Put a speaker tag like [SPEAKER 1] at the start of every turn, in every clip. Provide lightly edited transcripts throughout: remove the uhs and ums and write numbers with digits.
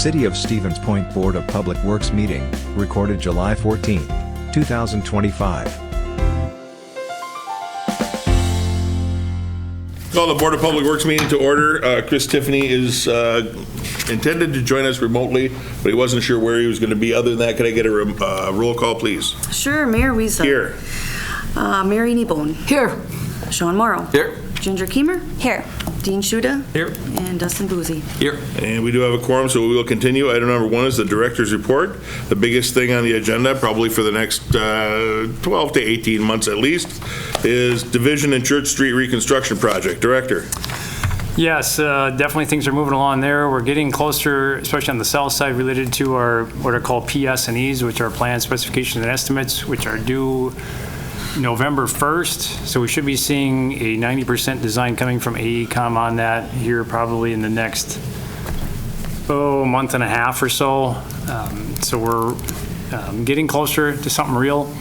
[SPEAKER 1] City of Stevens Point Board of Public Works meeting, recorded July 14, 2025.
[SPEAKER 2] Call the Board of Public Works meeting to order. Chris Tiffany is intended to join us remotely, but he wasn't sure where he was going to be. Other than that, could I get a roll call, please?
[SPEAKER 3] Sure. Mayor Wiesa.
[SPEAKER 2] Here.
[SPEAKER 3] Mary Kneebone.
[SPEAKER 4] Here.
[SPEAKER 3] Sean Morrow.
[SPEAKER 4] Here.
[SPEAKER 3] Ginger Keemer.
[SPEAKER 4] Here.
[SPEAKER 3] Dean Shuda.
[SPEAKER 4] Here.
[SPEAKER 3] And Dustin Boozy.
[SPEAKER 4] Here.
[SPEAKER 2] And we do have a quorum, so we will continue. Item number 1 is the director's report. The biggest thing on the agenda, probably for the next 12 to 18 months at least, is Division and Church Street Reconstruction Project. Director.
[SPEAKER 5] Yes, definitely things are moving along there. We're getting closer, especially on the south side, related to our what are called PS&Es, which are plan specifications and estimates, which are due November 1st. So we should be seeing a 90% design coming from AECom on that here probably in the next month and a half or so. So we're getting closer to something real.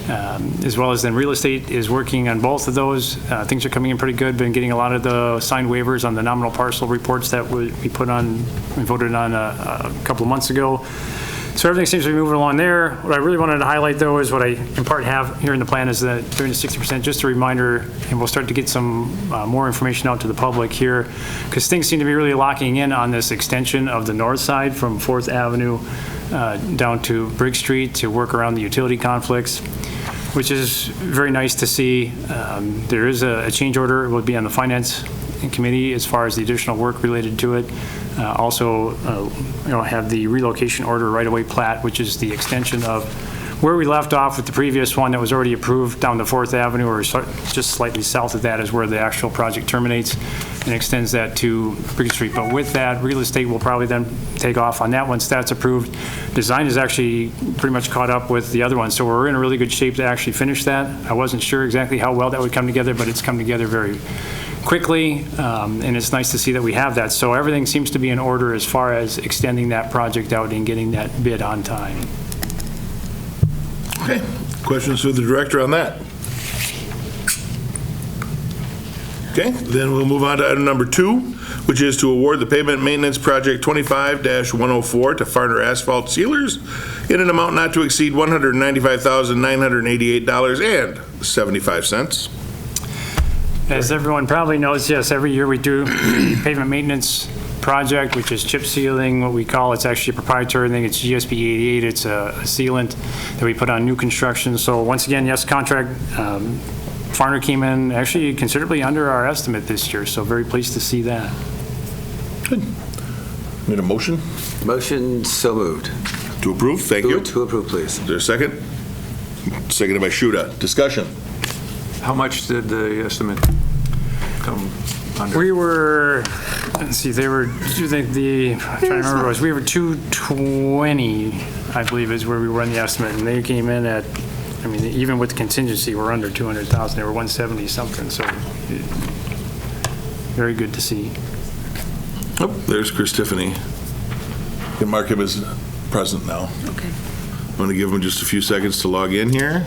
[SPEAKER 5] As well as then real estate is working on both of those. Things are coming in pretty good. Been getting a lot of the signed waivers on the nominal parcel reports that we voted on a couple of months ago. So everything seems to be moving along there. What I really wanted to highlight though is what I in part have here in the plan is that 30 to 60%, just a reminder, and we'll start to get some more information out to the public here because things seem to be really locking in on this extension of the north side from 4th Avenue down to Briggs Street to work around the utility conflicts, which is very nice to see. There is a change order. It will be on the Finance Committee as far as the additional work related to it. Also, have the relocation order right-of-way plat, which is the extension of where we left off with the previous one that was already approved down to 4th Avenue, or just slightly south of that is where the actual project terminates and extends that to Briggs Street. But with that, real estate will probably then take off on that once that's approved. Design is actually pretty much caught up with the other one, so we're in a really good shape to actually finish that. I wasn't sure exactly how well that would come together, but it's come together very quickly, and it's nice to see that we have that. So everything seems to be in order as far as extending that project out and getting that bid on time.
[SPEAKER 2] Okay. Questions for the director on that? Okay, then we'll move on to item number 2, which is to award the Pavement Maintenance Project 25-104 to Fahrner Asphalt Sealers in an amount not to exceed $195,988.75.
[SPEAKER 5] As everyone probably knows, yes, every year we do pavement maintenance project, which is chip sealing, what we call. It's actually a proprietary thing. It's GSP 88. It's a sealant that we put on new construction. So once again, yes, contract. Fahrner came in actually considerably under our estimate this year, so very pleased to see that.
[SPEAKER 2] Good. Need a motion?
[SPEAKER 4] Motion so moved.
[SPEAKER 2] To approve? Thank you.
[SPEAKER 4] To approve, please.
[SPEAKER 2] Is there a second? Seconded by Shuda. Discussion.
[SPEAKER 6] How much did the estimate come under?
[SPEAKER 5] We were, let's see, they were, I'm trying to remember what it was, we were 220, I believe is where we were in the estimate, and they came in at, I mean, even with contingency, we're under 200,000. They were 170 something, so very good to see.
[SPEAKER 2] Oh, there's Chris Tiffany. You can mark him as present now.
[SPEAKER 3] Okay.
[SPEAKER 2] I'm going to give him just a few seconds to log in here.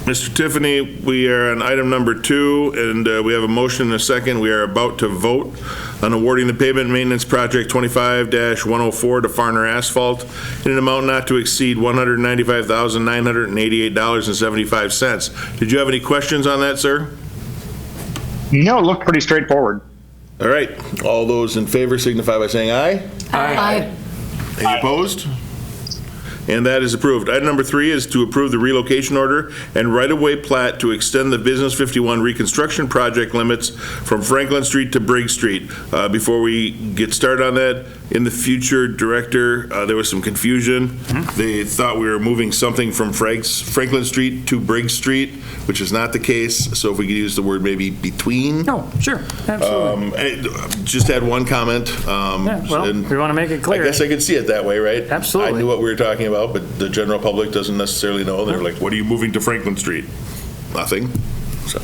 [SPEAKER 2] Mr. Tiffany, we are on item number 2, and we have a motion and a second. We are about to vote on awarding the Pavement Maintenance Project 25-104 to Fahrner Asphalt in an amount not to exceed $195,988.75. Did you have any questions on that, sir?
[SPEAKER 7] No, it looked pretty straightforward.
[SPEAKER 2] All right. All those in favor signify by saying aye.
[SPEAKER 4] Aye.
[SPEAKER 2] Any opposed? And that is approved. Item number 3 is to approve the relocation order and right-of-way plat to extend the Business 51 Reconstruction Project limits from Franklin Street to Briggs Street. Before we get started on that, in the future, Director, there was some confusion. Mm-hmm. They thought we were moving something from Franklin Street to Briggs Street, which is not the case. So if we could use the word maybe between.
[SPEAKER 5] Oh, sure, absolutely.
[SPEAKER 2] Just had one comment.
[SPEAKER 5] Yeah, well, we want to make it clear.
[SPEAKER 2] I guess I could see it that way, right?
[SPEAKER 5] Absolutely.
[SPEAKER 2] I knew what we were talking about, but the general public doesn't necessarily know. They're like, what are you moving to Franklin Street? Nothing. So,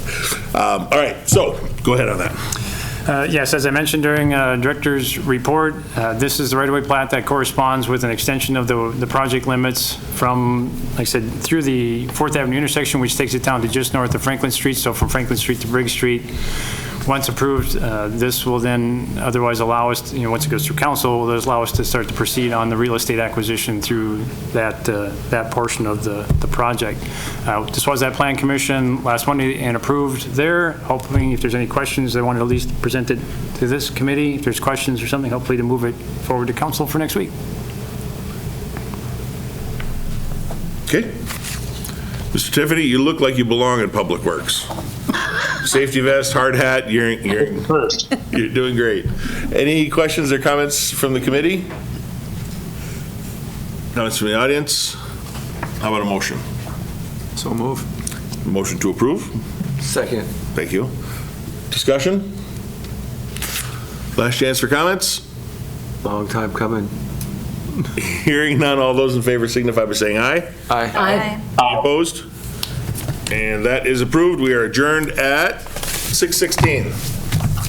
[SPEAKER 2] all right, so go ahead on that.
[SPEAKER 5] Yes, as I mentioned during Director's report, this is the right-of-way plat that corresponds with an extension of the project limits from, like I said, through the 4th Avenue intersection, which takes it down to just north of Franklin Street, so from Franklin Street to Briggs Street. once approved, this will then otherwise allow us, once it goes through council, will allow us to start to proceed on the real estate acquisition through that portion of the project. This was at Plan Commission last Monday and approved there. Hopefully, if there's any questions, they wanted to at least present it to this committee. If there's questions or something, hopefully to move it forward to council for next week.
[SPEAKER 2] Okay. Mr. Tiffany, you look like you belong in Public Works. Safety vest, hard hat, you're doing great. Any questions or comments from the committee? Comments from the audience? How about a motion?
[SPEAKER 6] So move.
[SPEAKER 2] Motion to approve?
[SPEAKER 4] Second.
[SPEAKER 2] Thank you. Discussion? Last chance for comments?
[SPEAKER 4] Long time coming.
[SPEAKER 2] Hearing none, all those in favor signify by saying aye.
[SPEAKER 4] Aye.
[SPEAKER 2] Any opposed? And that is approved. We are adjourned at 6:16.